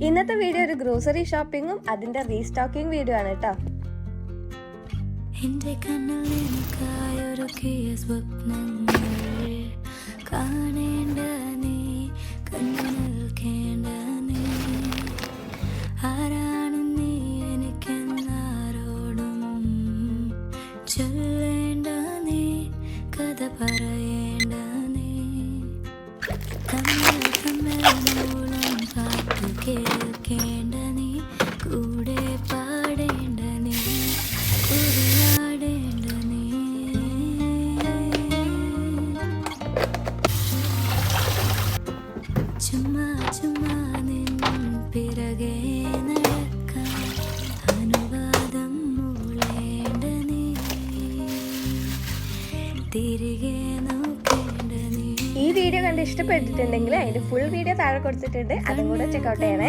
ഇന്നത്തെ വീഡിയോ ഒരു ഗ്രോസറി ഷോപ്പിംഗും അതിന്റെ റീസ്റ്റോക്കിംഗ് വീഡിയോ ആണ് കേട്ടോ. എന്റെ കണ്ണുകൾക്കായൊരുക്കിയ സ്വപ്നങ്ങൾ കാണേണ്ട നീ, കണ്ണുകൾക്കേണ്ട നീ, ആരാണ് നീ എനിക്കെന്നാരോടും ചൊല്ലേണ്ട നീ, കഥ പറയേണ്ട നീ, തമ്മിൽ തമ്മിൽ മൂളം പാട്ട് കേൾക്കേണ്ട നീ, കൂടെ പാടേണ്ട നീ, ഉരുളാടേണ്ട നീ. ചുമ്മാ ചുമ്മാ നിൻ പിറകെ നടക്കാൻ അനുവാദം മൂളേണ്ട നീ, തിരികെ നോക്കേണ്ട നീ. ഈ വീഡിയോ കണ്ട് ഇഷ്ടപ്പെട്ടിട്ടുണ്ടെങ്കിൽ അതിന്റെ ഫുൾ വീഡിയോ താഴെ കൊടുത്തിട്ടുണ്ട്, അതും കൂടെ ചെക്കൗട്ട് ചെയ്യണേ.